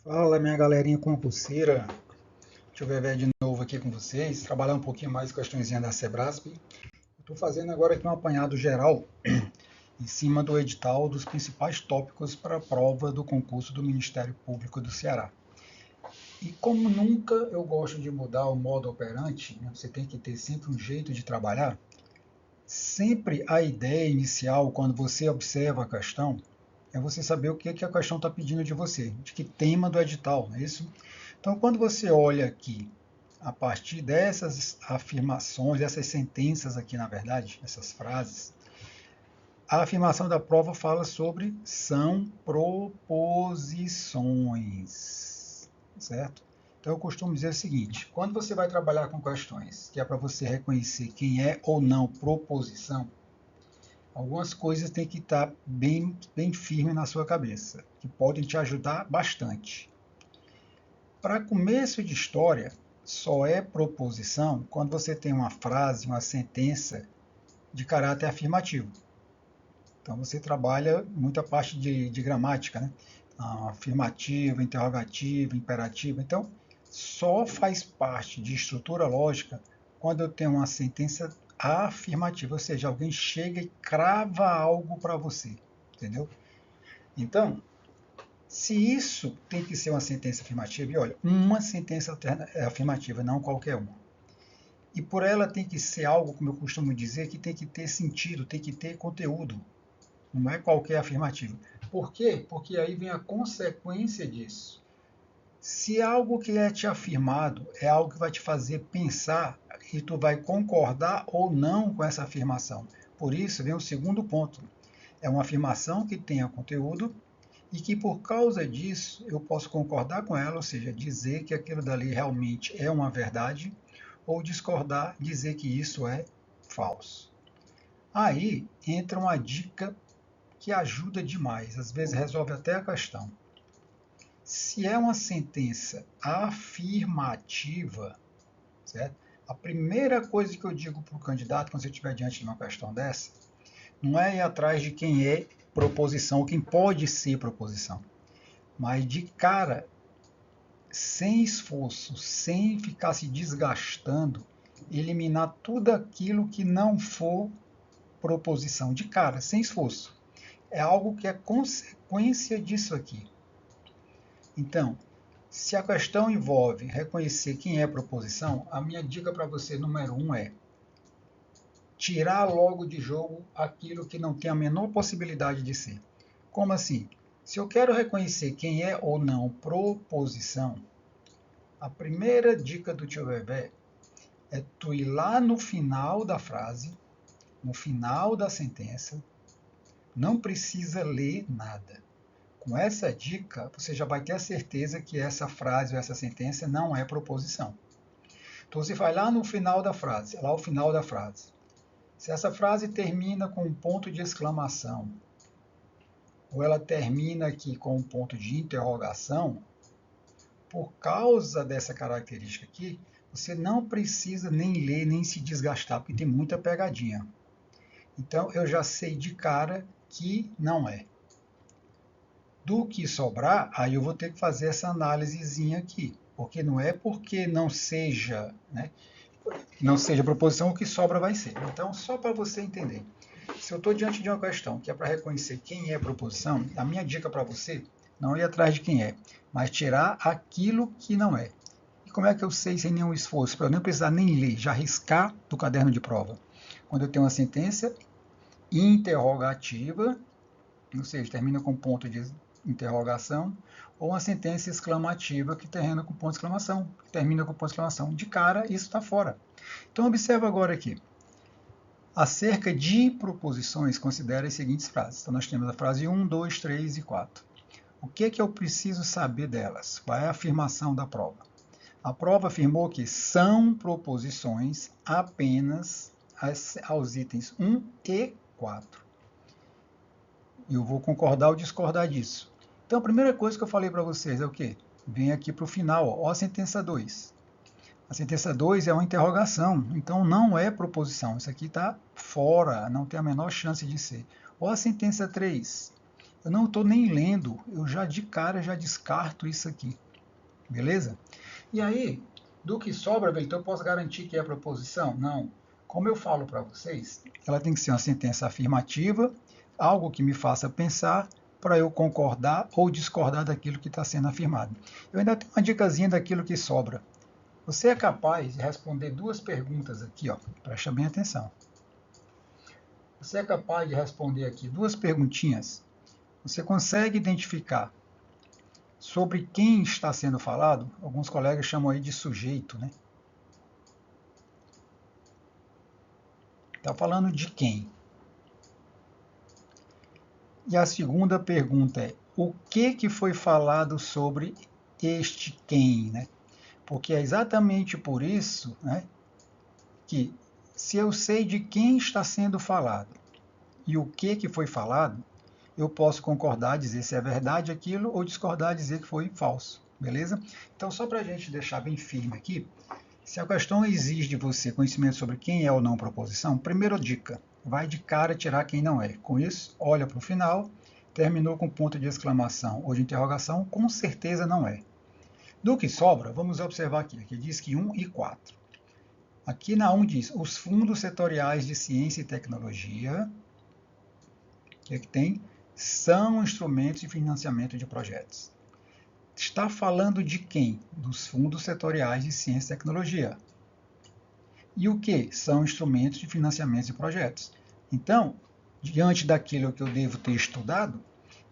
Fala, minha galerinha concurseira. Deixa eu ver de novo aqui com vocês, trabalhar um pouquinho mais com questõezinha da Sebrasp. Estou fazendo agora aqui um apanhado geral em cima do edital dos principais tópicos para a prova do concurso do Ministério Público do Ceará. E como nunca eu gosto de mudar o modo operante, né, você tem que ter sempre um jeito de trabalhar, sempre a ideia inicial, quando você observa a questão, é você saber o que a questão está pedindo de você, de que tema do edital, não é isso? Então, quando você olha aqui, a partir dessas afirmações, dessas sentenças aqui, na verdade, essas frases, a afirmação da prova fala sobre são proposições, certo? Então, eu costumo dizer o seguinte, quando você vai trabalhar com questões, que é para você reconhecer quem é ou não proposição, algumas coisas têm que estar bem firme na sua cabeça, que podem te ajudar bastante. Para começo de história, só é proposição quando você tem uma frase, uma sentença de caráter afirmativo. Então você trabalha muita parte de gramática, né? Afirmativa, interrogativa, imperativa. Então só faz parte de estrutura lógica quando eu tenho uma sentença afirmativa, ou seja, alguém chega e crava algo para você, entendeu? Então, se isso tem que ser uma sentença afirmativa, e olha, uma sentença afirmativa, não qualquer uma. E por ela tem que ser algo, como eu costumo dizer, que tem que ter sentido, tem que ter conteúdo. Não é qualquer afirmativa. Por quê? Porque aí vem a consequência disso. Se algo que é te afirmado é algo que vai te fazer pensar e tu vai concordar ou não com essa afirmação. Por isso vem o segundo ponto. É uma afirmação que tenha conteúdo e que por causa disso eu posso concordar com ela, ou seja, dizer que aquilo dali realmente é uma verdade, ou discordar, dizer que isso é falso. Aí entra uma dica que ajuda demais, às vezes resolve até a questão. Se é uma sentença afirmativa, certo? A primeira coisa que eu digo para o candidato, quando você estiver diante de uma questão dessa, não é ir atrás de quem é proposição, ou quem pode ser proposição. Mas de cara, sem esforço, sem ficar se desgastando, eliminar tudo aquilo que não for proposição. De cara, sem esforço. É algo que é consequência disso aqui. Então, se a questão envolve reconhecer quem é proposição, a minha dica para você, número um, é tirar logo de jogo aquilo que não tem a menor possibilidade de ser. Como assim? Se eu quero reconhecer quem é ou não proposição, a primeira dica do tio Bebé é tu ir lá no final da frase, no final da sentença, não precisa ler nada. Com essa dica, você já vai ter a certeza que essa frase ou essa sentença não é proposição. Então você vai lá no final da frase, lá ao final da frase. Se essa frase termina com um ponto de exclamação, ou ela termina aqui com um ponto de interrogação, por causa dessa característica aqui, você não precisa nem ler, nem se desgastar, porque tem muita pegadinha. Então, eu já sei de cara que não é. Do que sobrar, aí eu vou ter que fazer essa análisezinha aqui, porque não é porque não seja, né, não seja proposição, o que sobra vai ser. Então, só para você entender, se eu estou diante de uma questão que é para reconhecer quem é proposição, a minha dica para você não é ir atrás de quem é, mas tirar aquilo que não é. E como é que eu sei sem nenhum esforço? Para eu nem precisar nem ler, já riscar do caderno de prova. Quando eu tenho uma sentença interrogativa, ou seja, termina com ponto de interrogação, ou uma sentença exclamativa que termina com ponto de exclamação, que termina com ponto de exclamação. De cara, isso está fora. Então, observa agora aqui. Acerca de proposições, considere as seguintes frases. Então, nós temos a frase 1, 2, 3 e 4. O que é que eu preciso saber delas? Qual é a afirmação da prova? A prova afirmou que são proposições apenas aos itens 1 e 4. Eu vou concordar ou discordar disso. Então, a primeira coisa que eu falei para vocês é o quê? Vem aqui para o final, ó a sentença 2. A sentença 2 é uma interrogação, então não é proposição. Isso aqui está fora, não tem a menor chance de ser. Ou a sentença 3. Eu não estou nem lendo, eu já de cara já descarto isso aqui. Beleza? E aí, do que sobra, então eu posso garantir que é proposição? Não. Como eu falo para vocês, ela tem que ser uma sentença afirmativa, algo que me faça pensar para eu concordar ou discordar daquilo que está sendo afirmado. Eu ainda tenho uma dicasinha daquilo que sobra. Você é capaz de responder duas perguntas aqui, ó. Presta bem atenção. Você é capaz de responder aqui duas perguntinhas. Você consegue identificar sobre quem está sendo falado? Alguns colegas chamam aí de sujeito, né? Está falando de quem? E a segunda pergunta é: o que foi falado sobre este quem, né? Porque é exatamente por isso, né, que se eu sei de quem está sendo falado e o que foi falado, eu posso concordar, dizer se é verdade aquilo ou discordar, dizer que foi falso, beleza? Então, só para a gente deixar bem firme aqui, se a questão exige de você conhecimento sobre quem é ou não proposição, primeira dica, vai de cara tirar quem não é. Com isso, olha para o final, terminou com ponto de exclamação ou de interrogação, com certeza não é. Do que sobra, vamos observar aqui. Aqui diz que 1 e 4. Aqui na 1 diz, os fundos setoriais de ciência e tecnologia, o que é que tem? São instrumentos de financiamento de projetos. Está falando de quem? Dos fundos setoriais de ciência e tecnologia. E o que? São instrumentos de financiamento de projetos. Então, diante daquilo que eu devo ter estudado,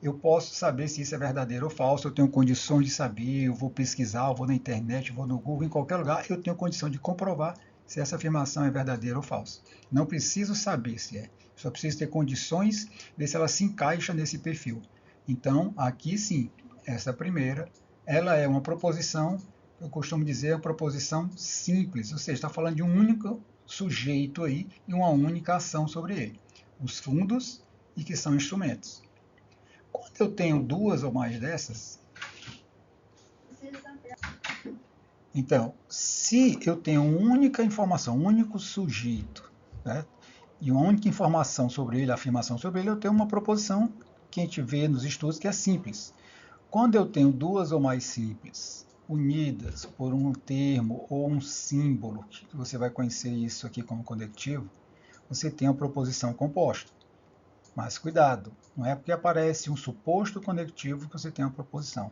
eu posso saber se isso é verdadeiro ou falso, eu tenho condições de saber, eu vou pesquisar, eu vou na internet, eu vou no Google, em qualquer lugar, eu tenho condição de comprovar se essa afirmação é verdadeira ou falsa. Não preciso saber se é, só preciso ter condições de ver se ela se encaixa nesse perfil. Então, aqui sim, essa primeira, ela é uma proposição, eu costumo dizer, uma proposição simples, ou seja, está falando de um único sujeito aí e uma única ação sobre ele. Os fundos e que são instrumentos. Quando eu tenho duas ou mais dessas, então, se eu tenho uma única informação, um único sujeito, né, e uma única informação sobre ele, afirmação sobre ele, eu tenho uma proposição que a gente vê nos estudos que é simples. Quando eu tenho duas ou mais simples unidas por um termo ou um símbolo, que você vai conhecer isso aqui como conectivo, você tem a proposição composta. Mas cuidado, não é porque aparece um suposto conectivo que você tem uma proposição.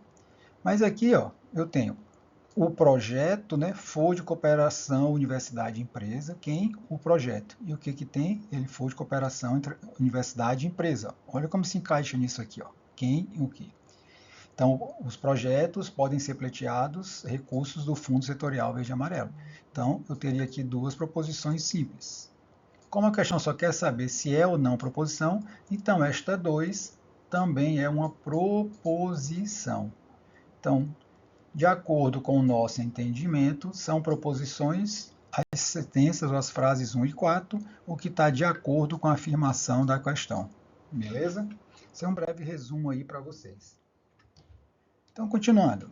Mas aqui, ó, eu tenho o projeto, né, for de cooperação universidade-empresa, quem? O projeto. E o que que tem? Ele for de cooperação entre universidade e empresa. Olha como se encaixa nisso aqui, ó. Quem e o que. Então, os projetos podem ser pleiteados recursos do Fundo Setorial Verde e Amarelo. Então, eu teria aqui duas proposições simples. Como a questão só quer saber se é ou não proposição, então esta 2 também é uma proposição. Então, de acordo com o nosso entendimento, são proposições as sentenças ou as frases 1 e 4, o que está de acordo com a afirmação da questão. Beleza? Esse é um breve resumo aí para vocês. Então, continuando.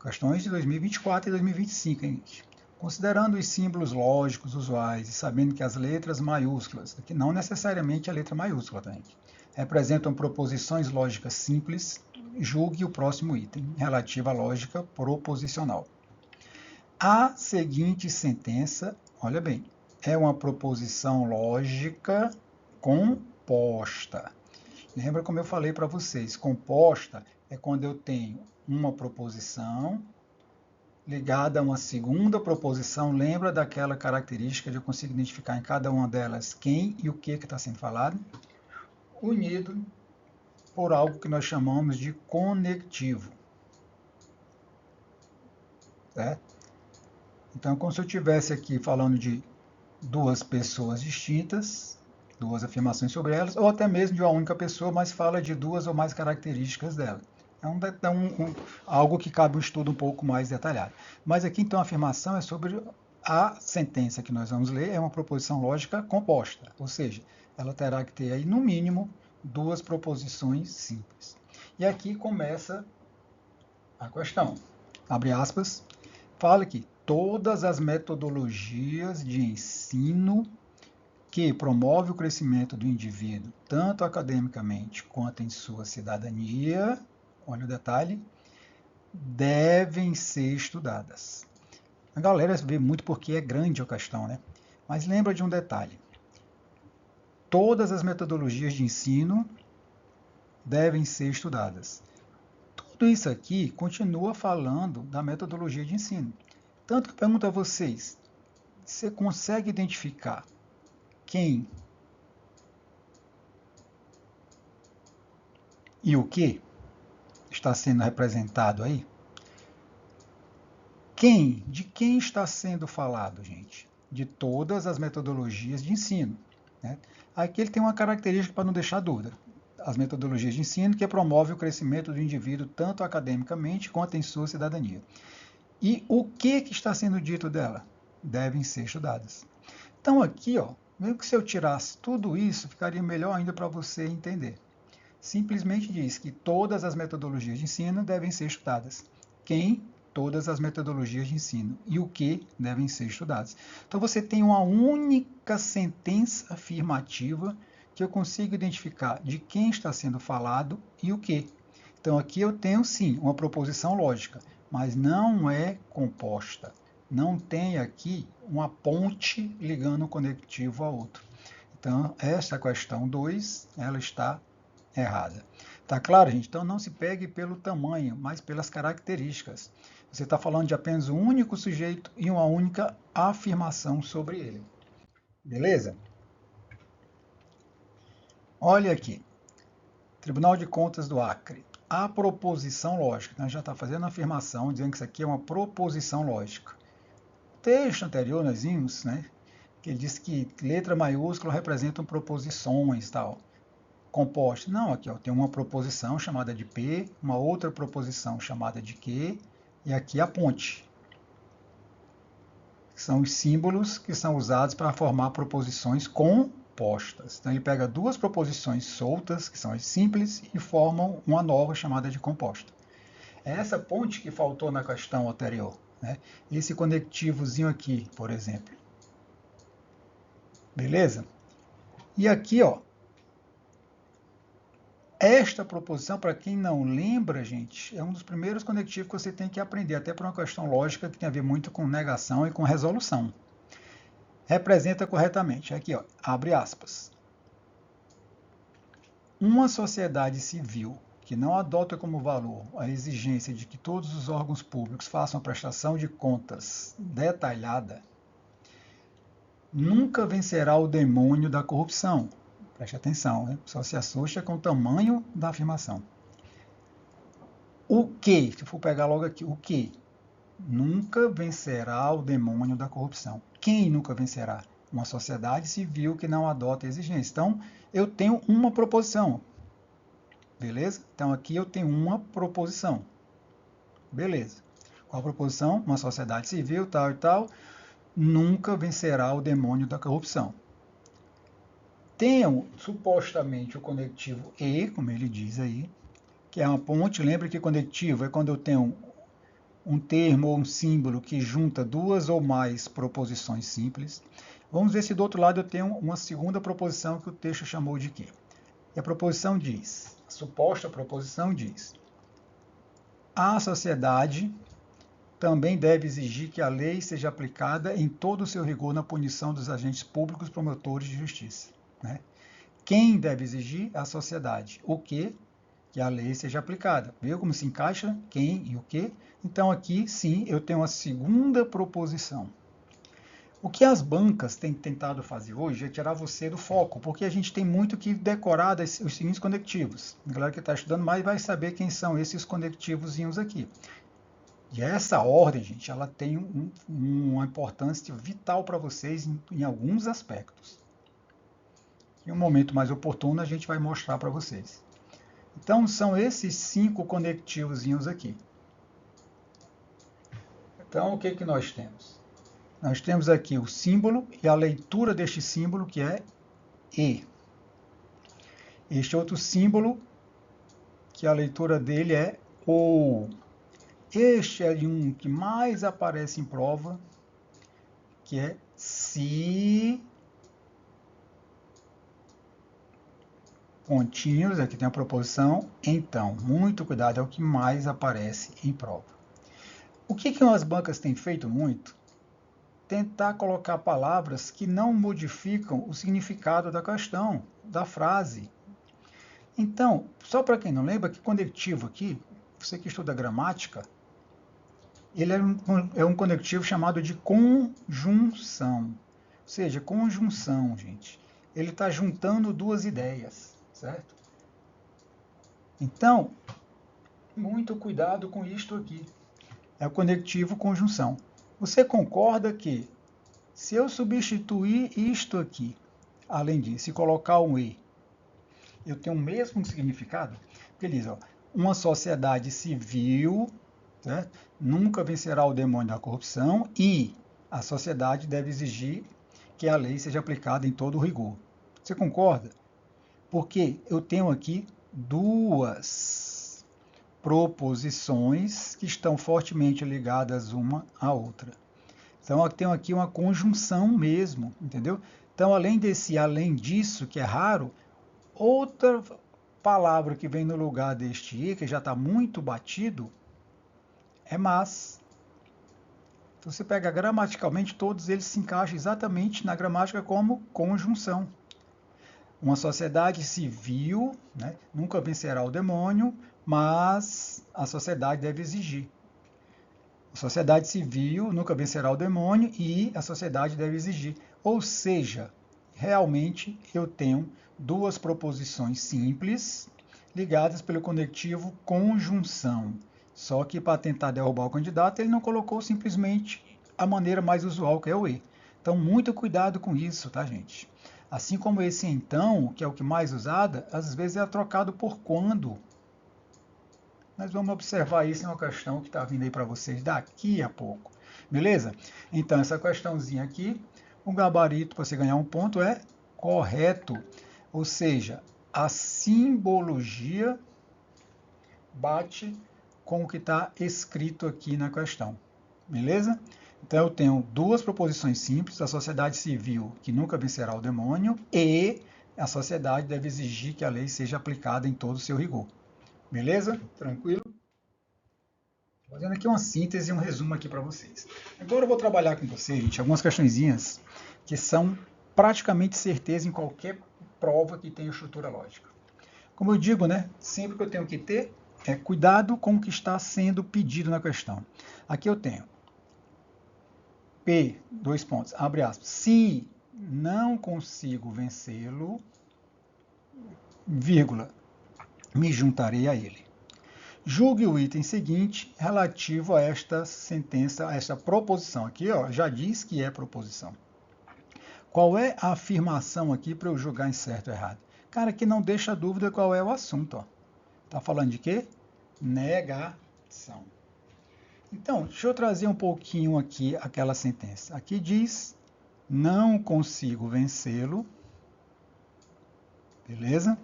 Questões de 2024 e 2025, hein, gente? Considerando os símbolos lógicos usuais e sabendo que as letras maiúsculas, aqui não necessariamente a letra maiúscula, tá, gente, representam proposições lógicas simples, julgue o próximo item, relativo à lógica proposicional. A seguinte sentença, olha bem, é uma proposição lógica composta. Lembra como eu falei para vocês, composta é quando eu tenho uma proposição ligada a uma segunda proposição, lembra daquela característica de eu conseguir identificar em cada uma delas quem e o que está sendo falado? Unido por algo que nós chamamos de conectivo. Certo? Então, como se eu estivesse aqui falando de duas pessoas distintas, duas afirmações sobre elas, ou até mesmo de uma única pessoa, mas fala de duas ou mais características dela. É algo que cabe um estudo um pouco mais detalhado. Mas aqui, então, a afirmação é sobre a sentença que nós vamos ler, é uma proposição lógica composta, ou seja, ela terá que ter aí, no mínimo, duas proposições simples. E aqui começa a questão. Abre aspas, fala que todas as metodologias de ensino que promove o crescimento do indivíduo, tanto academicamente quanto em sua cidadania, olha o detalhe, devem ser estudadas. A galera vê muito porque é grande a questão, né? Mas lembra de um detalhe. Todas as metodologias de ensino devem ser estudadas. Tudo isso aqui continua falando da metodologia de ensino. Tanto que eu pergunto a vocês, você consegue identificar quem e o que está sendo representado aí? De quem está sendo falado, gente? De todas as metodologias de ensino. Né? Aqui ele tem uma característica para não deixar dúvida. As metodologias de ensino que promovem o crescimento do indivíduo tanto academicamente quanto em sua cidadania. E o que está sendo dito dela? Devem ser estudadas. Então aqui, ó, mesmo que se eu tirasse tudo isso, ficaria melhor ainda para você entender. Simplesmente diz que todas as metodologias de ensino devem ser estudadas. Quem? Todas as metodologias de ensino. E o que devem ser estudados. Então você tem uma única sentença afirmativa que eu consigo identificar de quem está sendo falado e o que. Então aqui eu tenho sim uma proposição lógica, mas não é composta. Não tem aqui uma ponte ligando um conectivo ao outro. Então esta questão 2, ela está errada. Tá claro, gente? Então não se pegue pelo tamanho, mas pelas características. Você está falando de apenas um único sujeito e uma única afirmação sobre ele. Beleza? Olha aqui. Tribunal de Contas do Acre. A proposição lógica. Então, a gente já está fazendo a afirmação, dizendo que isso aqui é uma proposição lógica. O texto anterior nós vimos, né? Que ele disse que letra maiúscula representam proposições e tal. Compostas. Não, aqui ó, tem uma proposição chamada de P, uma outra proposição chamada de Q, e aqui a ponte. São os símbolos que são usados para formar proposições compostas. Então ele pega duas proposições soltas, que são as simples, e formam uma nova chamada de composta. É essa ponte que faltou na questão anterior. Né? Esse conectivozinho aqui, por exemplo. Beleza? E aqui, ó, esta proposição, para quem não lembra, gente, é um dos primeiros conectivos que você tem que aprender, até por uma questão lógica que tem a ver muito com negação e com resolução. Representa corretamente. Aqui, ó, abre aspas. Uma sociedade civil que não adota como valor a exigência de que todos os órgãos públicos façam a prestação de contas detalhada, nunca vencerá o demônio da corrupção. Preste atenção, né? Só se assusta com o tamanho da afirmação. O que? Se eu for pegar logo aqui, o que? Nunca vencerá o demônio da corrupção. Quem nunca vencerá? Uma sociedade civil que não adota exigências. Então, eu tenho uma proposição. Beleza? Então, aqui eu tenho uma proposição. Beleza. Qual a proposição? Uma sociedade civil, tal e tal, nunca vencerá o demônio da corrupção. Tenho supostamente o conectivo E, como ele diz aí, que é uma ponte. Lembra que conectivo é quando eu tenho um termo ou um símbolo que junta duas ou mais proposições simples. Vamos ver se do outro lado eu tenho uma segunda proposição que o texto chamou de quê? E a proposição diz, a suposta proposição diz, a sociedade também deve exigir que a lei seja aplicada em todo o seu rigor na punição dos agentes públicos promotores de justiça. Né? Quem deve exigir? A sociedade. O quê? Que a lei seja aplicada. Viu como se encaixa quem e o quê? Então aqui, sim, eu tenho a segunda proposição. O que as bancas têm tentado fazer hoje é tirar você do foco, porque a gente tem muito que decorar os seguintes conectivos. A galera que está estudando mais vai saber quem são esses conectivozinhos aqui. E essa ordem, gente, ela tem uma importância vital para vocês em alguns aspectos. Em um momento mais oportuno, a gente vai mostrar para vocês. Então, são esses 5 conectivozinhos aqui. Então, o que, que nós temos? Nós temos aqui o símbolo e a leitura deste símbolo, que é E. Este outro símbolo, que a leitura dele é OU. Este é um que mais aparece em prova, que é SI. Contínuos, aqui tem a proposição então. Muito cuidado, é o que mais aparece em prova. O que as bancas têm feito muito? Tentar colocar palavras que não modificam o significado da questão, da frase. Então, só para quem não lembra, que conectivo aqui, você que estuda gramática, ele é um conectivo chamado de conjunção. Ou seja, conjunção, gente. Ele está juntando duas ideias, certo? Então, muito cuidado com isto aqui. É o conectivo conjunção. Você concorda que se eu substituir isto aqui, além disso, e colocar um e, eu tenho o mesmo significado? Porque ele diz, ó, uma sociedade civil, certo? Nunca vencerá o demônio da corrupção e a sociedade deve exigir que a lei seja aplicada em todo o rigor. Você concorda? Porque eu tenho aqui duas proposições que estão fortemente ligadas uma à outra. Então, eu tenho aqui uma conjunção mesmo, entendeu? Então, além disso, que é raro, outra palavra que vem no lugar deste i, que já está muito batido, é mas. Então, você pega gramaticalmente, todos eles se encaixam exatamente na gramática como conjunção. Uma sociedade civil, né, nunca vencerá o demônio, mas a sociedade deve exigir. A sociedade civil nunca vencerá o demônio e a sociedade deve exigir. Ou seja, realmente eu tenho duas proposições simples ligadas pelo conectivo conjunção. Só que para tentar derrubar o candidato, ele não colocou simplesmente a maneira mais usual, que é o e. Então, muito cuidado com isso, tá, gente? Assim como esse então, que é o que mais usado, às vezes é trocado por quando. Nós vamos observar isso em uma questão que está vindo aí para vocês daqui a pouco. Beleza? Então, essa questãozinha aqui, o gabarito para você ganhar um ponto é correto. Ou seja, a simbologia bate com o que está escrito aqui na questão. Beleza? Então, eu tenho duas proposições simples: a sociedade civil que nunca vencerá o demônio e a sociedade deve exigir que a lei seja aplicada em todo o seu rigor. Beleza? Tranquilo? Fazendo aqui uma síntese e um resumo aqui para vocês. Agora eu vou trabalhar com vocês, gente, algumas questõezinhas que são praticamente certeza em qualquer prova que tenha estrutura lógica. Como eu digo, né, sempre que eu tenho que ter é cuidado com o que está sendo pedido na questão. Aqui eu tenho P, dois pontos, abre aspas, se não consigo vencê-lo, vírgula, me juntarei a ele. Julgue o item seguinte relativo a esta sentença, a esta proposição. Aqui, ó, já diz que é proposição. Qual é a afirmação aqui para eu julgar em certo ou errado? Cara, aqui não deixa dúvida qual é o assunto. Ó. Tá falando de quê? Negação. Então, deixa eu trazer um pouquinho aqui aquela sentença. Aqui diz, não consigo vencê-lo. Beleza?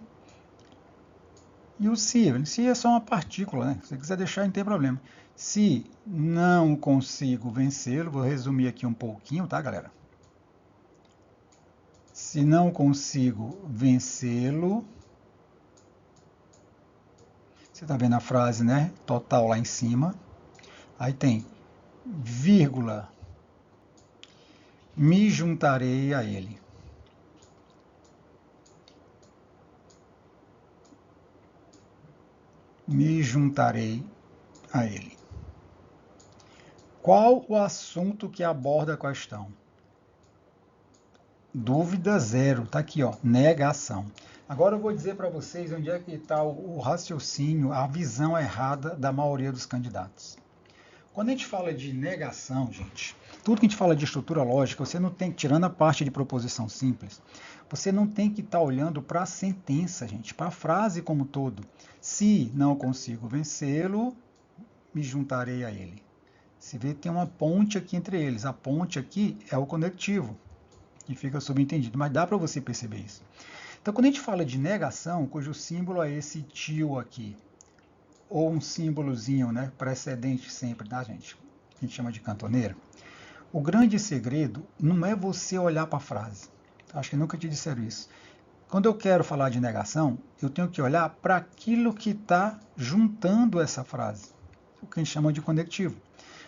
E o se é só uma partícula, né? Se você quiser deixar, não tem problema. Se não consigo vencê-lo, vou resumir aqui um pouquinho, tá, galera? Se não consigo vencê-lo, você está vendo a frase, né? Total lá em cima. Aí tem vírgula, me juntarei a ele. Me juntarei a ele. Qual o assunto que aborda a questão? Dúvida zero, tá aqui, ó, negação. Agora eu vou dizer para vocês onde é que está o raciocínio, a visão errada da maioria dos candidatos. Quando a gente fala de negação, gente, tudo que a gente fala de estrutura lógica, você não tem, tirando a parte de proposição simples, você não tem que estar olhando para a sentença, gente, para a frase como um todo. Se não consigo vencê-lo, me juntarei a ele. Se vê, tem uma ponte aqui entre eles. A ponte aqui é o conectivo, que fica subentendido, mas dá para você perceber isso. Então, quando a gente fala de negação, cujo símbolo é esse tio aqui, ou um símbolozinho, né, precedente sempre, tá, gente? A gente chama de cantoneira. O grande segredo não é você olhar para a frase. Acho que nunca te disseram isso. Quando eu quero falar de negação, eu tenho que olhar para aquilo que está juntando essa frase, o que a gente chama de conectivo.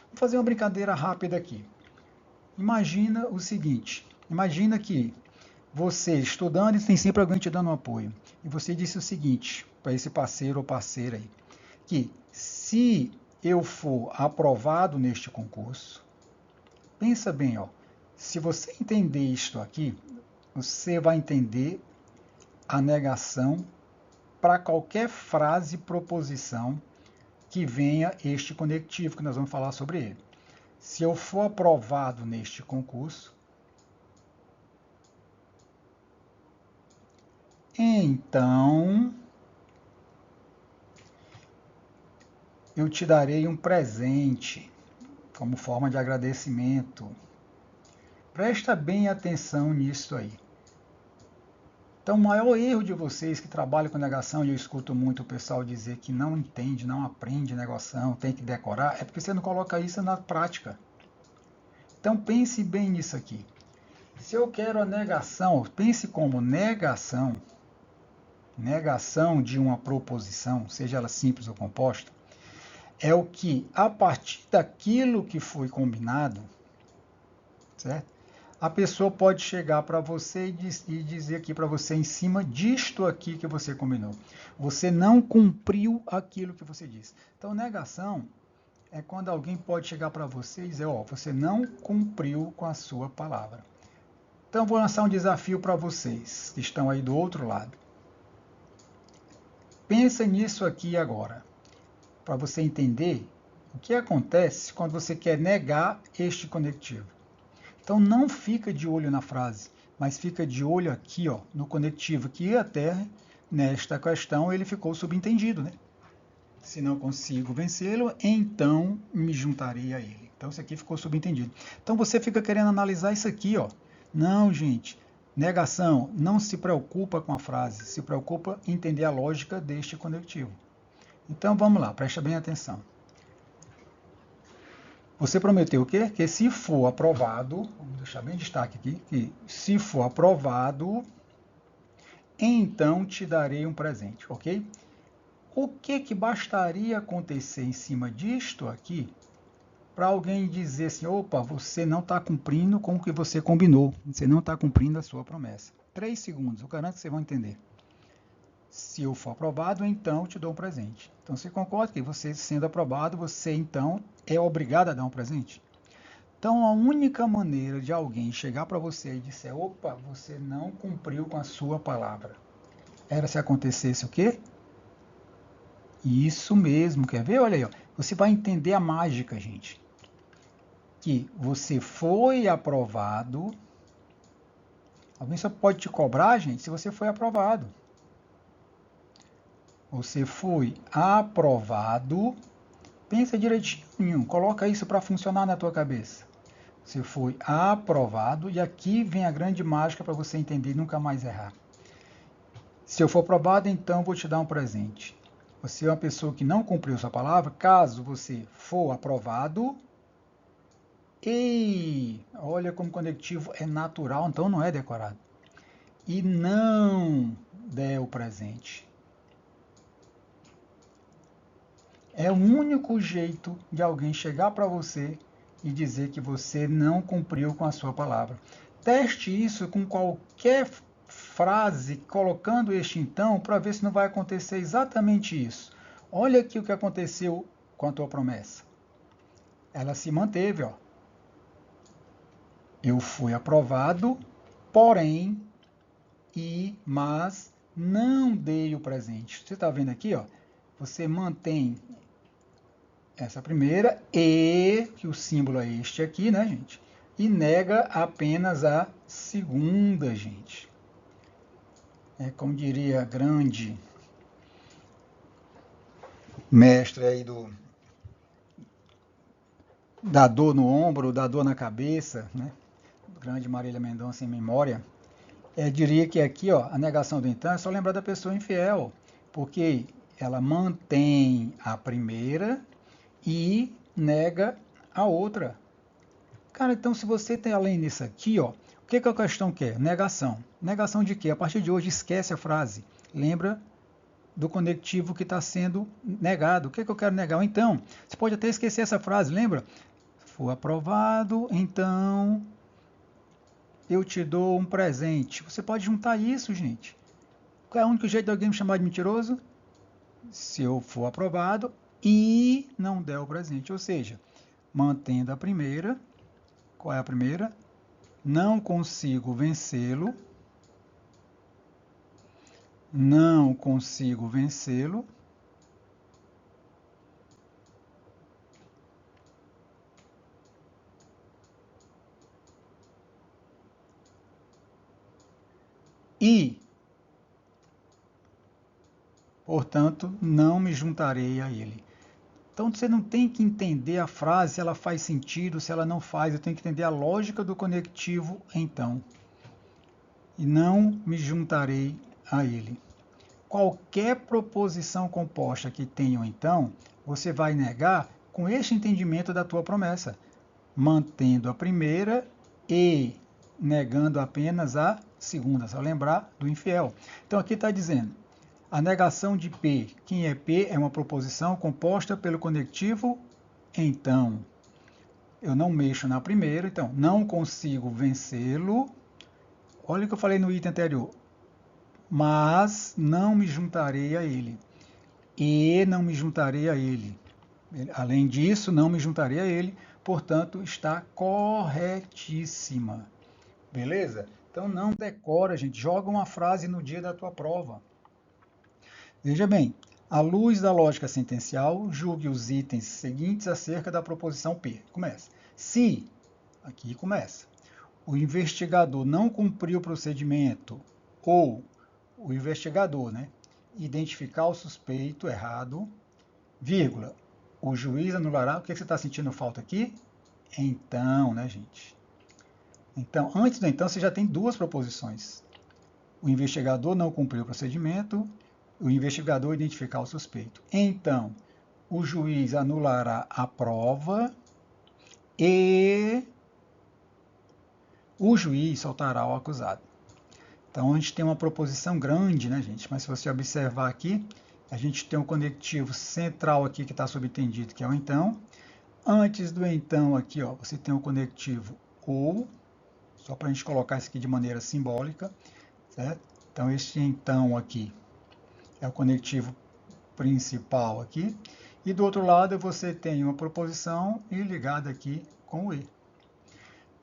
Vou fazer uma brincadeira rápida aqui. Imagina o seguinte, imagina que você estudando e tem sempre alguém te dando um apoio. E você disse o seguinte para esse parceiro ou parceira aí, que se eu for aprovado neste concurso, pensa bem, ó, se você entender isto aqui, você vai entender a negação para qualquer frase, proposição que venha este conectivo, que nós vamos falar sobre ele. Se eu for aprovado neste concurso, então eu te darei um presente como forma de agradecimento. Presta bem atenção nisso aí. Então, o maior erro de vocês que trabalham com negação, e eu escuto muito o pessoal dizer que não entende, não aprende negação, tem que decorar, é porque você não coloca isso na prática. Então, pense bem nisso aqui. Se eu quero a negação, pense como negação de uma proposição, seja ela simples ou composta, é o que, a partir daquilo que foi combinado, certo? A pessoa pode chegar para você e dizer aqui para você, em cima disto aqui que você combinou. Você não cumpriu aquilo que você disse. Então, negação é quando alguém pode chegar para você e dizer, ó, você não cumpriu com a sua palavra. Então, vou lançar um desafio para vocês que estão aí do outro lado. Pensa nisso aqui agora, para você entender o que acontece quando você quer negar este conectivo. Então não fica de olho na frase, mas fica de olho aqui, ó, no conectivo, que até nesta questão ele ficou subentendido, né? Se não consigo vencê-lo, então me juntarei a ele. Então isso aqui ficou subentendido. Então você fica querendo analisar isso aqui, ó. Não, gente, negação, não se preocupa com a frase, se preocupa em entender a lógica deste conectivo. Então vamos lá, presta bem atenção. Você prometeu o quê? Que se for aprovado, vamos deixar bem destaque aqui, que se for aprovado, então te darei um presente, ok? O que bastaria acontecer em cima disto aqui para alguém dizer assim, opa, você não está cumprindo com o que você combinou, você não está cumprindo a sua promessa. 3 segundos, eu garanto que vocês vão entender. Se eu for aprovado, então te dou um presente. Então você concorda que você sendo aprovado, você então é obrigado a dar um presente? Então a única maneira de alguém chegar para você e dizer, opa, você não cumpriu com a sua palavra, era se acontecesse o quê? Isso mesmo, quer ver? Olha aí, ó. Você vai entender a mágica, gente. Que você foi aprovado. Alguém só pode te cobrar, gente, se você foi aprovado. Você foi aprovado. Pensa direitinho, coloca isso para funcionar na tua cabeça. Você foi aprovado e aqui vem a grande mágica para você entender e nunca mais errar. Se eu for aprovado, então vou te dar um presente. Você é uma pessoa que não cumpriu sua palavra, caso você for aprovado, e olha como conectivo é natural, então não é decorado. E não der o presente. É o único jeito de alguém chegar para você e dizer que você não cumpriu com a sua palavra. Teste isso com qualquer frase, colocando este então, para ver se não vai acontecer exatamente isso. Olha aqui o que aconteceu com a tua promessa. Ela se manteve, ó. Eu fui aprovado, porém, mas não dei o presente. Você está vendo aqui, ó? Você mantém essa primeira e, que o símbolo é este aqui, né, gente? E nega apenas a segunda, gente. É como diria grande mestre aí da dor no ombro, da dor na cabeça, né? Grande Marília Mendonça em memória. Diria que aqui, ó, a negação do então é só lembrar da pessoa infiel, porque ela mantém a primeira e nega a outra. Cara, então se você tem além disso aqui, ó, o que a questão quer? Negação. Negação de quê? A partir de hoje, esquece a frase. Lembra do conectivo que está sendo negado. O que eu quero negar? Então, você pode até esquecer essa frase, lembra? For aprovado, então eu te dou um presente. Você pode juntar isso, gente. Qual é o único jeito de alguém me chamar de mentiroso? Se eu for aprovado e não der o presente. Ou seja, mantendo a primeira. Qual é a primeira? Não consigo vencê-lo. Não consigo vencê-lo. E, portanto, não me juntarei a ele. Então você não tem que entender a frase, se ela faz sentido, se ela não faz. Eu tenho que entender a lógica do conectivo então. E não me juntarei a ele. Qualquer proposição composta que tenha então, você vai negar com este entendimento da tua promessa, mantendo a primeira e negando apenas a segunda. Só lembrar do infiel. Então aqui está dizendo, a negação de P. Quem é P? É uma proposição composta pelo conectivo então. Eu não mexo na primeira, então não consigo vencê-lo. Olha o que eu falei no item anterior. Mas não me juntarei a ele. E não me juntarei a ele. Além disso, não me juntarei a ele. Portanto, está corretíssima. Beleza? Então não decora, gente. Joga uma frase no dia da tua prova. Veja bem, à luz da lógica sentencial, julgue os itens seguintes acerca da proposição P. Começa. Se, aqui começa, o investigador não cumpriu o procedimento ou o investigador, né, identificar o suspeito errado, vírgula, o juiz anulará. O que você está sentindo falta aqui? Então, né, gente? Então, antes do então, você já tem duas proposições. O investigador não cumpriu o procedimento, o investigador identificar o suspeito. Então, o juiz anulará a prova e o juiz soltará o acusado. Então, a gente tem uma proposição grande, né, gente? Mas se você observar aqui, a gente tem um conectivo central aqui que está subentendido, que é o então. Antes do então aqui, ó, você tem o conectivo ou, só para a gente colocar isso aqui de maneira simbólica, certo? Então, esse então aqui é o conectivo principal aqui. E do outro lado você tem uma proposição e ligada aqui com o e.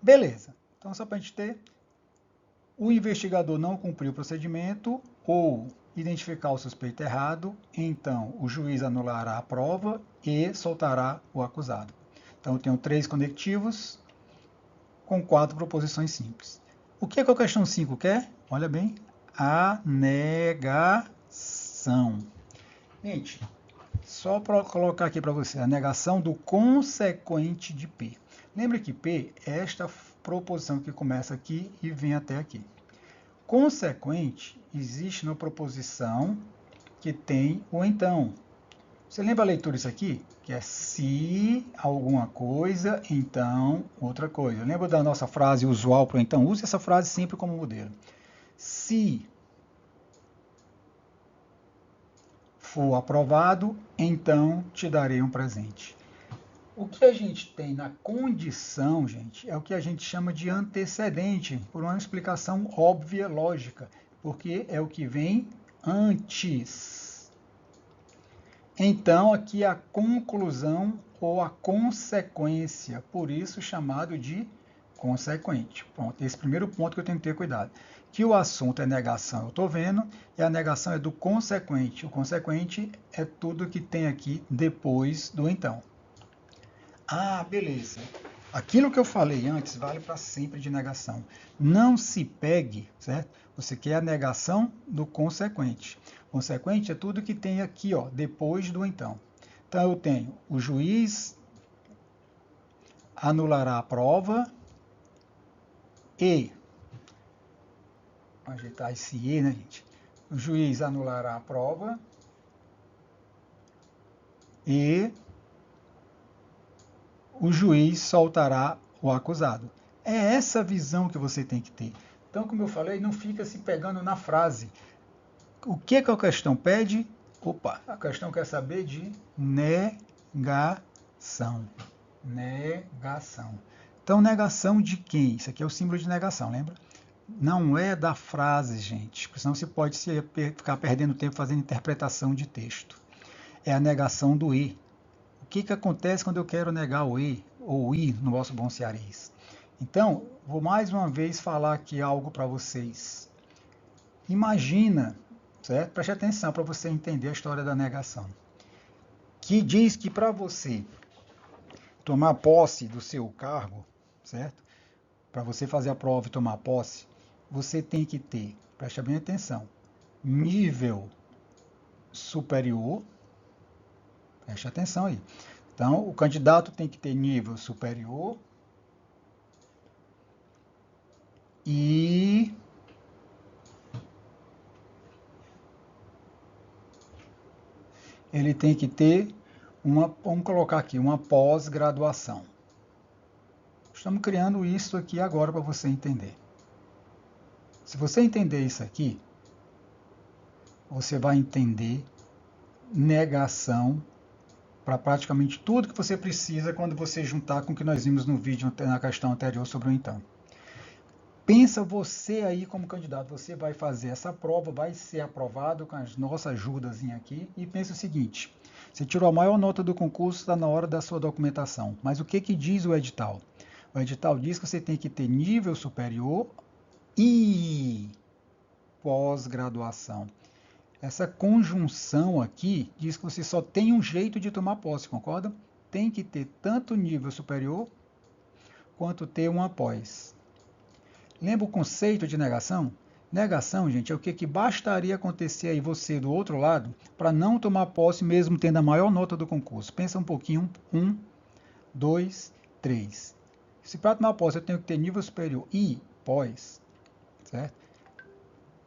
Beleza. Então, só para a gente ter, o investigador não cumpriu o procedimento ou identificar o suspeito errado, então o juiz anulará a prova e soltará o acusado. Então, eu tenho três conectivos com quatro proposições simples. O que a questão 5 quer? Olha bem, a negação. Gente, só para colocar aqui para você, a negação do consequente de P. Lembra que P é esta proposição que começa aqui e vem até aqui. Consequente existe na proposição que tem o então. Você lembra a leitura disso aqui? Que é se alguma coisa, então outra coisa. Lembra da nossa frase usual para então? Use essa frase sempre como modelo. Se for aprovado, então te darei um presente. O que a gente tem na condição, gente, é o que a gente chama de antecedente, por uma explicação óbvia, lógica, porque é o que vem antes. Então, aqui é a conclusão ou a consequência, por isso chamado de consequente. Pronto, esse primeiro ponto que eu tenho que ter cuidado. Que o assunto é negação, eu estou vendo, e a negação é do consequente. O consequente é tudo que tem aqui depois do então. Ah, beleza. Aquilo que eu falei antes vale para sempre de negação. Não se pegue, certo? Você quer a negação do consequente. Consequente é tudo que tem aqui, ó, depois do então. Então eu tenho o juiz anulará a prova e, vou ajeitar esse e, né, gente? O juiz anulará a prova e o juiz soltará o acusado. É essa visão que você tem que ter. Então, como eu falei, não fica se pegando na frase. O que a questão pede? Opa, a questão quer saber de negação. Negação. Então, negação de quem? Isso aqui é o símbolo de negação, lembra? Não é da frase, gente, porque senão você pode ficar perdendo tempo fazendo interpretação de texto. É a negação do e. O que acontece quando eu quero negar o e, ou o i no nosso bom cearês? Então, vou mais uma vez falar aqui algo para vocês. Imagina, certo? Preste atenção para você entender a história da negação. Que diz que para você tomar posse do seu cargo, certo? Para você fazer a prova e tomar posse, você tem que ter, preste bem atenção, nível superior, preste atenção aí. Então, o candidato tem que ter nível superior e ele tem que ter vamos colocar aqui, uma pós-graduação. Estamos criando isso aqui agora para você entender. Se você entender isso aqui, você vai entender negação para praticamente tudo que você precisa quando você juntar com o que nós vimos no vídeo na questão anterior sobre o então. Pensa você aí como candidato, você vai fazer essa prova, vai ser aprovado com a nossa ajudazinha aqui, e pensa o seguinte, você tirou a maior nota do concurso, está na hora da sua documentação, mas o que diz o edital? O edital diz que você tem que ter nível superior e pós-graduação. Essa conjunção aqui diz que você só tem um jeito de tomar posse, concorda? Tem que ter tanto nível superior quanto ter um após. Lembra o conceito de negação? Negação, gente, é o que bastaria acontecer aí você do outro lado para não tomar posse mesmo tendo a maior nota do concurso. Pensa um pouquinho. 1, 2, 3. Se para tomar posse eu tenho que ter nível superior e pós, certo?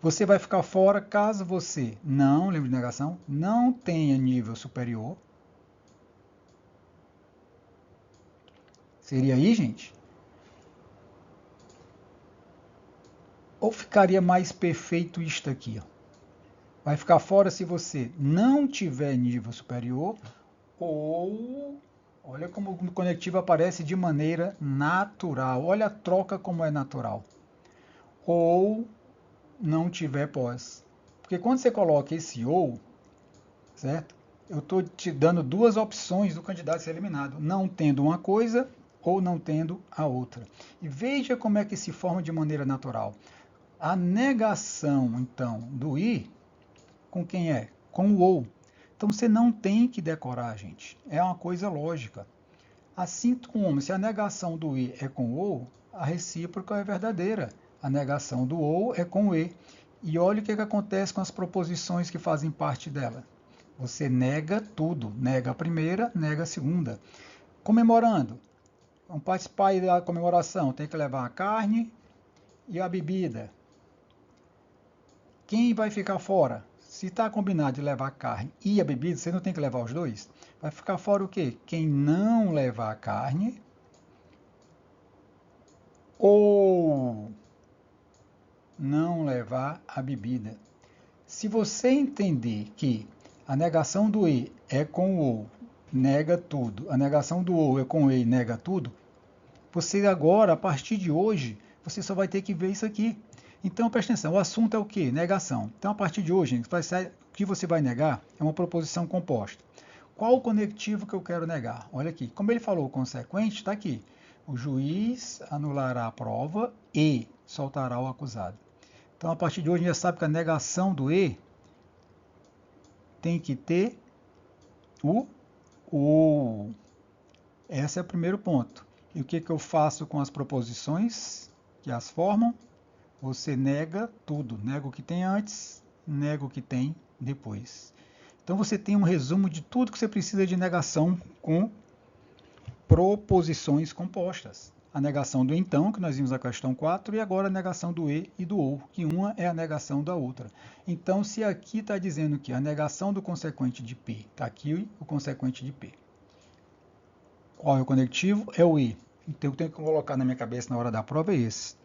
Você vai ficar fora caso você não, lembra de negação, não tenha nível superior. Seria aí, gente? Ou ficaria mais perfeito isto aqui? Ó. Vai ficar fora se você não tiver nível superior ou... Olha como o conectivo aparece de maneira natural. Olha a troca como é natural. Ou não tiver pós. Porque quando você coloca esse ou, certo? Eu estou te dando duas opções do candidato ser eliminado, não tendo uma coisa ou não tendo a outra. E veja como é que se forma de maneira natural. A negação, então, do i, com quem é? Com o ou. Então você não tem que decorar, gente. É uma coisa lógica. Assim como se a negação do i é com o ou, a recíproca é verdadeira. A negação do ou é com o e. E olha o que acontece com as proposições que fazem parte dela. Você nega tudo. Nega a primeira, nega a segunda. Comemorando. Vamos participar da comemoração. Tem que levar a carne e a bebida. Quem vai ficar fora? Se está combinado de levar a carne e a bebida, você não tem que levar os dois? Vai ficar fora o quê? Quem não levar a carne ou não levar a bebida. Se você entender que a negação do e é com o ou, nega tudo, a negação do ou é com o e, nega tudo, você agora, a partir de hoje, você só vai ter que ver isso aqui. Então, presta atenção, o assunto é o quê? Negação. Então, a partir de hoje, o que você vai negar é uma proposição composta. Qual o conectivo que eu quero negar? Olha aqui, como ele falou consequente, está aqui. O juiz anulará a prova e soltará o acusado. Então, a partir de hoje, a gente já sabe que a negação do e tem que ter o ou. Esse é o primeiro ponto. E o que eu faço com as proposições que as formam? Você nega tudo. Nega o que tem antes, nega o que tem depois. Então você tem um resumo de tudo que você precisa de negação com proposições compostas. A negação do então, que nós vimos na questão 4, e agora a negação do e e do ou, que uma é a negação da outra. Então, se aqui está dizendo que a negação do consequente de P, está aqui o consequente de P. Qual é o conectivo? É o e. Então, eu tenho que colocar na minha cabeça na hora da prova é esse.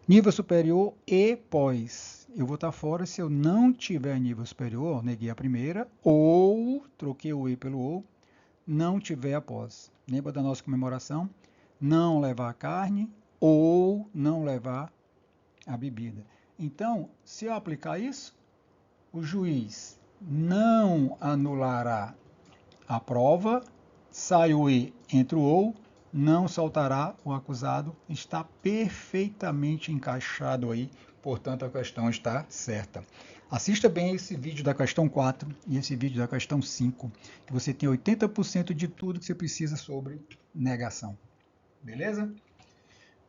Nível superior e pós. Eu vou estar fora se eu não tiver nível superior, neguei a primeira, ou troquei o E pelo OU, não tiver a pós. Lembra da nossa comemoração? Não levar a carne ou não levar a bebida. Então, se eu aplicar isso, o juiz não anulará a prova, sai o E entre o OU, não soltará o acusado, está perfeitamente encaixado aí, portanto a questão está certa. Assista bem esse vídeo da questão 4 e esse vídeo da questão 5, que você tem 80% de tudo que você precisa sobre negação. Beleza?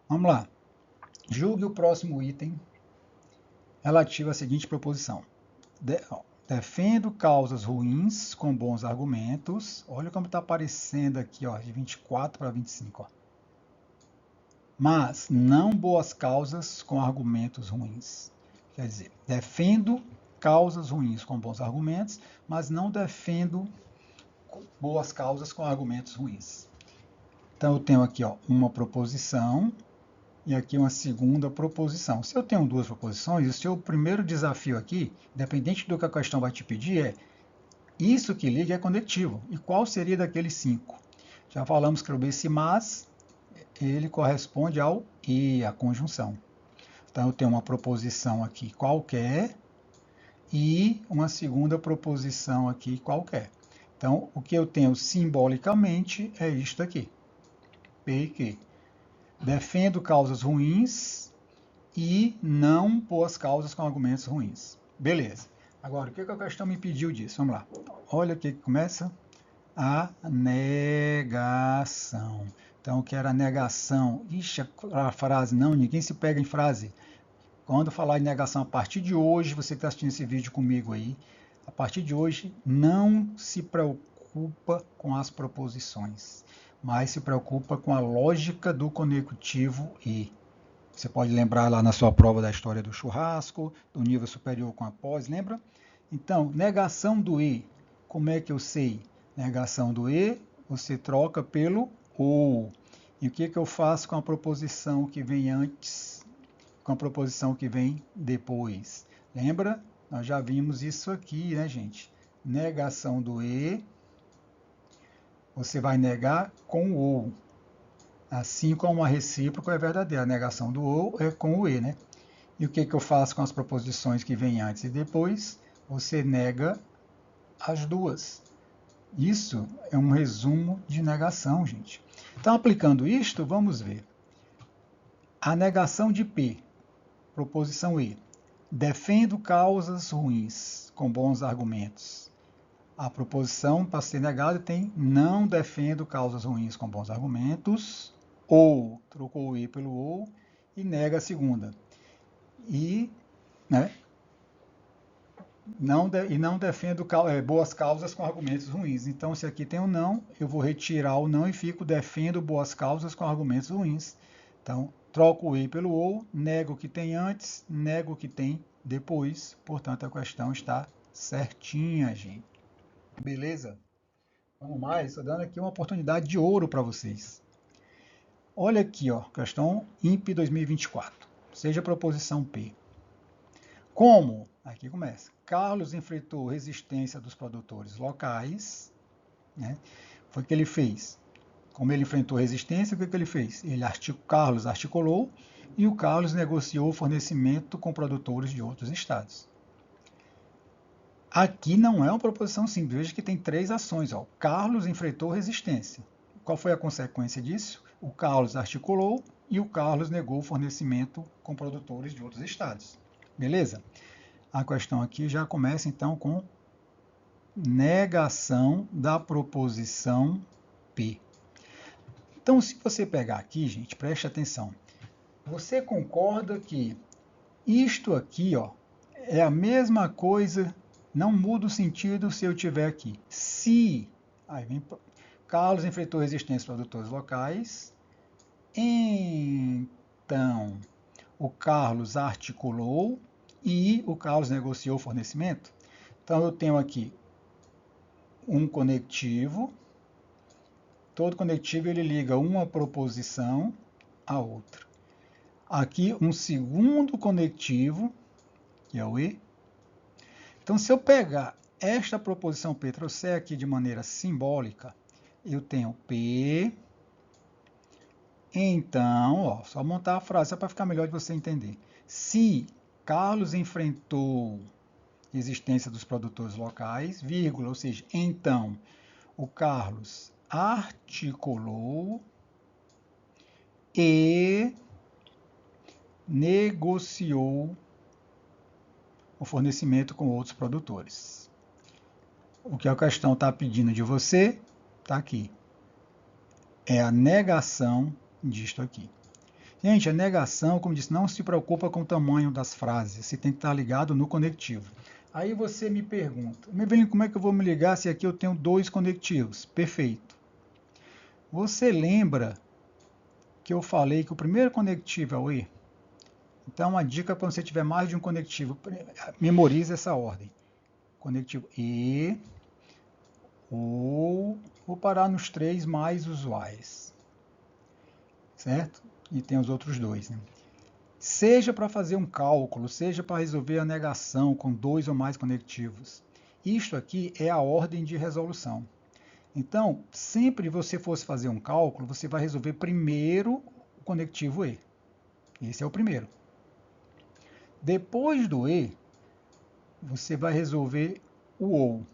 Vamos lá. Julgue o próximo item relativo à seguinte proposição. Defendo causas ruins com bons argumentos. Olha como está aparecendo aqui, ó, de 24 para 25. Ó. Mas não boas causas com argumentos ruins. Quer dizer, defendo causas ruins com bons argumentos, mas não defendo boas causas com argumentos ruins. Então, eu tenho aqui ó, uma proposição e aqui uma segunda proposição. Se eu tenho duas proposições, o seu primeiro desafio aqui, independente do que a questão vai te pedir, é isso que liga é conectivo. E qual seria daqueles 5? Já falamos que esse mas, ele corresponde ao e, a conjunção. Então, eu tenho uma proposição aqui qualquer e uma segunda proposição aqui qualquer. Então, o que eu tenho simbolicamente é isto aqui. P e Q. Defendo causas ruins e não boas causas com argumentos ruins. Beleza. Agora, o que a questão me pediu disso? Vamos lá. Olha o que começa. A negação. Então, o que era a negação? Ixi, a frase não, ninguém se pega em frase. Quando falar em negação, a partir de hoje, você que está assistindo esse vídeo comigo aí, a partir de hoje, não se preocupa com as proposições, mas se preocupa com a lógica do conectivo e. Você pode lembrar lá na sua prova da história do churrasco, do nível superior com a pós, lembra? Então, negação do e. Como é que eu sei? Negação do e, você troca pelo ou. E o que eu faço com a proposição que vem antes, com a proposição que vem depois? Lembra? Nós já vimos isso aqui, né, gente? Negação do e, você vai negar com o ou. Assim como a recíproca é verdadeira, a negação do ou é com o e, né? E o que eu faço com as proposições que vêm antes e depois? Você nega as duas. Isso é um resumo de negação, gente. Então, aplicando isto, vamos ver. A negação de P, proposição E. Defendo causas ruins com bons argumentos. A proposição para ser negada tem não defendo causas ruins com bons argumentos, ou, trocou o E pelo ou, e nega a segunda. E, né, não defendo boas causas com argumentos ruins. Então, se aqui tem o não, eu vou retirar o não e fico defendo boas causas com argumentos ruins. Então, troco o E pelo ou, nego o que tem antes, nego o que tem depois. Portanto, a questão está certinha, gente. Beleza? Vamos mais, estou dando aqui uma oportunidade de ouro para vocês. Olha aqui, ó, questão INPE 2024. Seja a proposição P. Como? Aqui começa. Carlos enfrentou resistência dos produtores locais. Né? Foi o que ele fez. Como ele enfrentou resistência, o que ele fez? Carlos articulou e o Carlos negociou fornecimento com produtores de outros estados. Aqui não é uma proposição simples. Veja que tem 3 ações. Ó. Carlos enfrentou resistência. Qual foi a consequência disso? O Carlos articulou e o Carlos negou o fornecimento com produtores de outros estados. Beleza? A questão aqui já começa então com negação da proposição P. Então, se você pegar aqui, gente, preste atenção. Você concorda que isto aqui, ó, é a mesma coisa, não muda o sentido se eu tiver aqui. Se, aí vem, Carlos enfrentou resistência dos produtores locais, então o Carlos articulou e o Carlos negociou o fornecimento. Então eu tenho aqui um conectivo, todo conectivo ele liga uma proposição à outra. Aqui um segundo conectivo, que é o E. Então, se eu pegar esta proposição P, trouxer aqui de maneira simbólica, eu tenho P. Então, ó, só montar a frase, só para ficar melhor de você entender. Se Carlos enfrentou a existência dos produtores locais, vírgula, ou seja, então o Carlos articulou e negociou o fornecimento com outros produtores. O que a questão está pedindo de você está aqui. É a negação disto aqui. Gente, a negação, como disse, não se preocupa com o tamanho das frases. Você tem que estar ligado no conectivo. Aí você me pergunta, Evelyn, como é que eu vou me ligar se aqui eu tenho dois conectivos? Perfeito. Você lembra que eu falei que o primeiro conectivo é o E? Então, uma dica para você tiver mais de um conectivo, memorize essa ordem. Conectivo E, ou vou parar nos três mais usuais. Certo? E tem os outros dois, né? Seja para fazer um cálculo, seja para resolver a negação com dois ou mais conectivos. Isto aqui é a ordem de resolução. Então, sempre que você fosse fazer um cálculo, você vai resolver primeiro o conectivo E. Esse é o primeiro. Depois do E, você vai resolver o OU.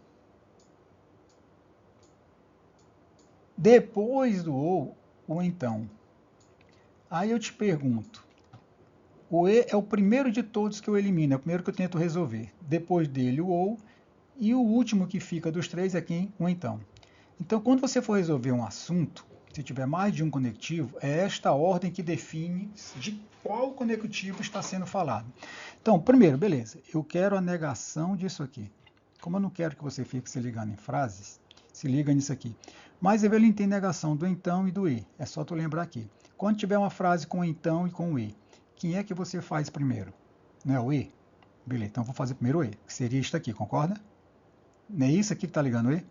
Depois do OU, o então. Aí eu te pergunto, o E é o primeiro de todos que eu elimino, é o primeiro que eu tento resolver. Depois dele o OU, e o último que fica dos três é quem? O então. Então, quando você for resolver um assunto, se tiver mais de um conectivo, é esta ordem que define de qual conectivo está sendo falado. Então, primeiro, beleza, eu quero a negação disso aqui. Como eu não quero que você fique se ligando em frases, se liga nisso aqui. Mas ele tem negação do então e do e. É só tu lembrar aqui. Quando tiver uma frase com então e com o e, quem é que você faz primeiro? Não é o e? Beleza, então eu vou fazer primeiro o e, que seria isto aqui, concorda? Não é isso aqui que está ligando o e?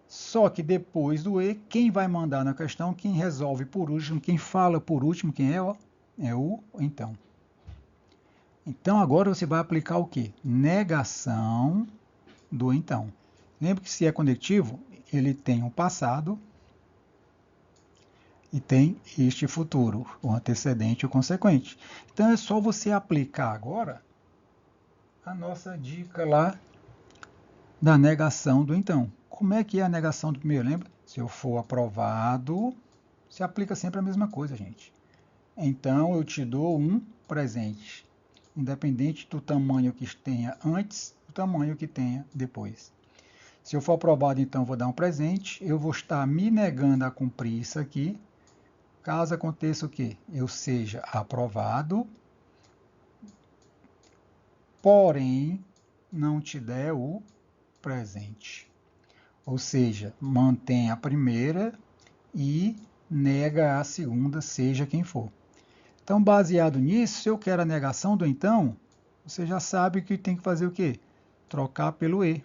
Só que depois do E, quem vai mandar na questão, quem resolve por último, quem fala por último, quem é? Ó, é o então. Então agora você vai aplicar o quê? Negação do então. Lembra que se é conectivo, ele tem um passado e tem este futuro, o antecedente e o consequente. Então é só você aplicar agora a nossa dica lá da negação do então. Como é que é a negação do primeiro? Lembra? Se eu for aprovado, se aplica sempre a mesma coisa, gente. Então eu te dou um presente, independente do tamanho que tenha antes, do tamanho que tenha depois. Se eu for aprovado, então vou dar um presente, eu vou estar me negando a cumprir isso aqui, caso aconteça o quê? Eu seja aprovado, porém não te der o presente. Ou seja, mantém a primeira e nega a segunda, seja quem for. Então, baseado nisso, se eu quero a negação do então, você já sabe que tem que fazer o quê? Trocar pelo E.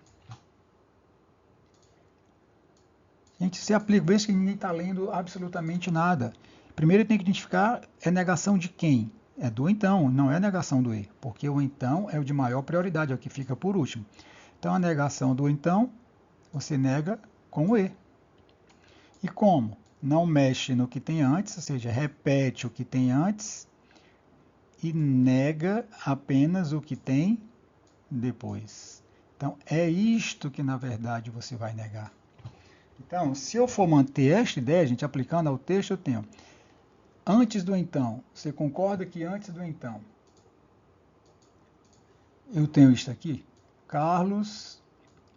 Gente, se aplica, veja que ninguém está lendo absolutamente nada. Primeiro tem que identificar, é negação de quem? É do então, não é negação do E, porque o então é o de maior prioridade, é o que fica por último. Então, a negação do então, você nega com o E. E como? Não mexe no que tem antes, ou seja, repete o que tem antes e nega apenas o que tem depois. Então, é isto que, na verdade, você vai negar. Então, se eu for manter esta ideia, gente, aplicando ao texto, eu tenho antes do então. Você concorda que antes do então eu tenho isto aqui? Carlos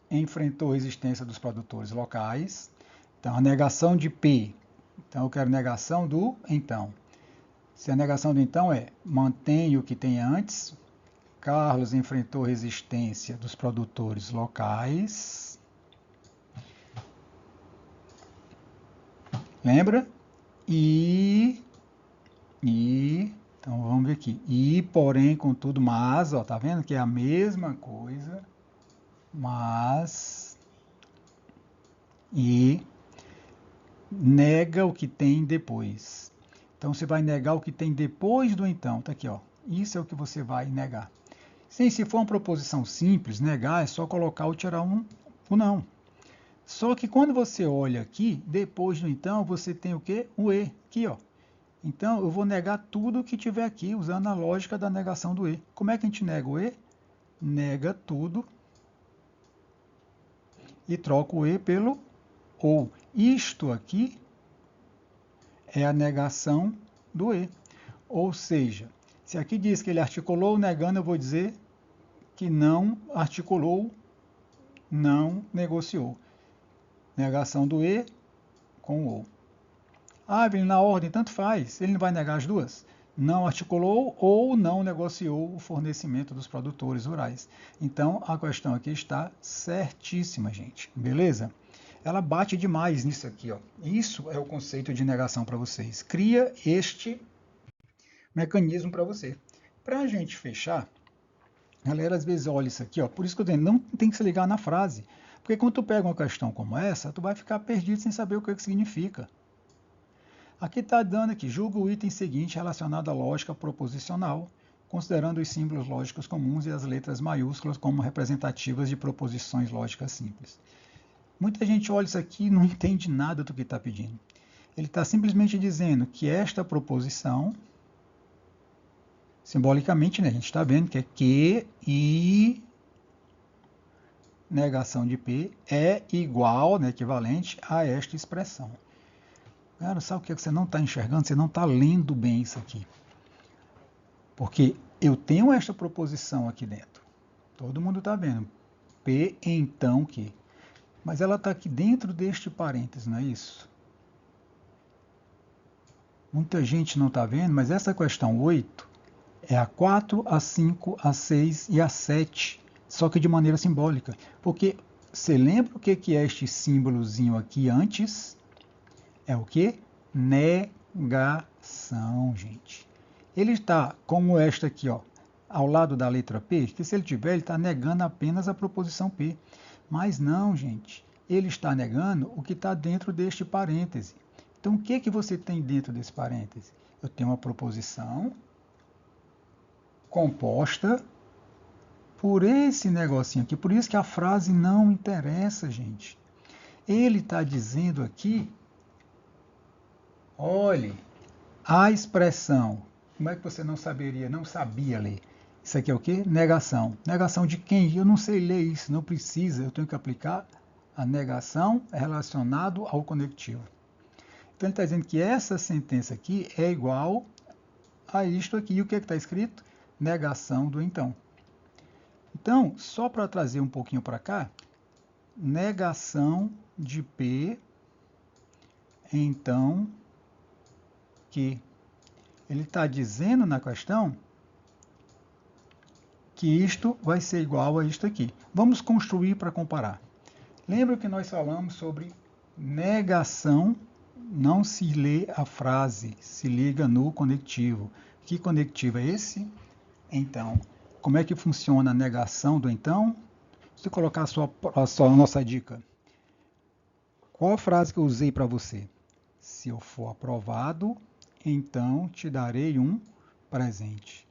enfrentou a resistência dos produtores locais. Então, a negação de P. Então, eu quero negação do então. Se a negação do então é mantém o que tem antes, Carlos enfrentou resistência dos produtores locais. Lembra? Então vamos ver aqui. E, porém, contudo, mas, ó, tá vendo que é a mesma coisa, mas, e, nega o que tem depois. Então, você vai negar o que tem depois do então. Está aqui, ó. Isso é o que você vai negar. Sim, se for uma proposição simples, negar é só colocar ou tirar o não. Só que quando você olha aqui, depois do então, você tem o quê? O e, aqui, ó. Então, eu vou negar tudo que tiver aqui, usando a lógica da negação do e. Como é que a gente nega o e? Nega tudo e troca o e pelo ou. Isto aqui é a negação do e. Ou seja, se aqui diz que ele articulou negando, eu vou dizer que não articulou, não negociou. Negação do e com o ou. Ah, Evelyn, na ordem, tanto faz. Ele não vai negar as duas? Não articulou ou não negociou o fornecimento dos produtores rurais. Então, a questão aqui está certíssima, gente. Beleza? Ela bate demais nisso aqui, ó. Isso é o conceito de negação para vocês. Cria este mecanismo para você. Para a gente fechar, galera, às vezes olha isso aqui, ó. Por isso que eu digo, não tem que se ligar na frase. Porque quando tu pega uma questão como essa, tu vai ficar perdido sem saber o que significa. Aqui está dando aqui, julga o item seguinte relacionado à lógica proposicional, considerando os símbolos lógicos comuns e as letras maiúsculas como representativas de proposições lógicas simples. Muita gente olha isso aqui e não entende nada do que está pedindo. Ele está simplesmente dizendo que esta proposição, simbolicamente, né, a gente está vendo que é Q e negação de P é igual, né, equivalente a esta expressão. Cara, sabe o que você não está enxergando? Você não está lendo bem isso aqui. Porque eu tenho esta proposição aqui dentro. Todo mundo está vendo. P então que. Mas ela está aqui dentro deste parênteses, não é isso? Muita gente não está vendo, mas essa questão 8 é a 4, a 5, a 6 e a 7, só que de maneira simbólica. Porque você lembra o que é este símbolozinho aqui antes? É o que? Negação, gente. Ele está, como esta aqui, ó, ao lado da letra P, que se ele tiver, ele está negando apenas a proposição P. Mas não, gente. Ele está negando o que está dentro deste parêntese. Então, o que você tem dentro desse parêntese? Eu tenho uma proposição composta por esse negocinho aqui. Por isso que a frase não interessa, gente. Ele está dizendo aqui, olhe, a expressão, como é que você não sabia ler? Isso aqui é o quê? Negação. Negação de quem? Eu não sei ler isso, não precisa, eu tenho que aplicar a negação relacionado ao conectivo. Então ele está dizendo que essa sentença aqui é igual a isto aqui. E o que está escrito? Negação do então. Então, só para trazer um pouquinho para cá, negação de P, então, que. Ele está dizendo na questão que isto vai ser igual a isto aqui. Vamos construir para comparar. Lembra que nós falamos sobre negação, não se lê a frase, se liga no conectivo. Que conectivo é esse? Então, como é que funciona a negação do então? Se colocar a nossa dica. Qual a frase que eu usei para você? Se eu for aprovado, então te darei um presente.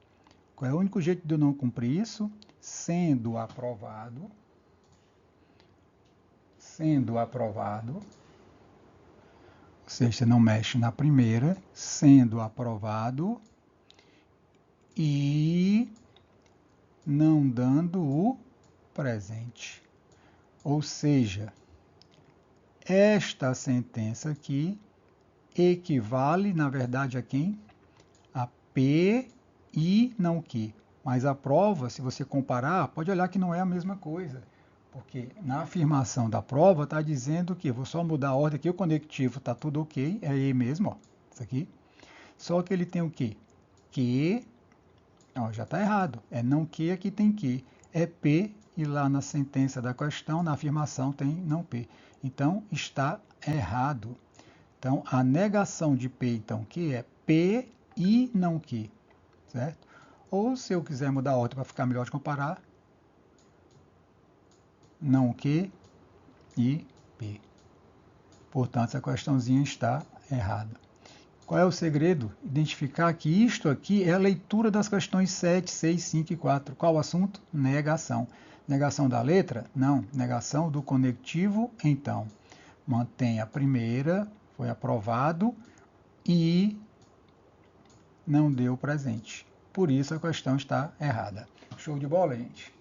Qual é o único jeito de eu não cumprir isso? Sendo aprovado, ou seja, você não mexe na primeira, sendo aprovado e não dando o presente. Ou seja, esta sentença aqui equivale, na verdade, a quem? A P e não que. Mas a prova, se você comparar, pode olhar que não é a mesma coisa. Porque na afirmação da prova está dizendo que, vou só mudar a ordem aqui, o conectivo está tudo ok, é E mesmo, ó, isso aqui. Só que ele tem o quê? Que, ó, já está errado, é não que, aqui tem que. É P e lá na sentença da questão, na afirmação tem não P. Então está errado. Então a negação de P, então, que é P e não que, certo? Ou se eu quiser mudar a ordem para ficar melhor de comparar, não que e P. Portanto, essa questãozinha está errada. Qual é o segredo? Identificar que isto aqui é a leitura das questões 7, 6, 5 e 4. Qual o assunto? Negação. Negação da letra? Não. Negação do conectivo, então. Mantém a primeira, foi aprovado e não deu presente. Por isso a questão está errada. Show de bola, gente?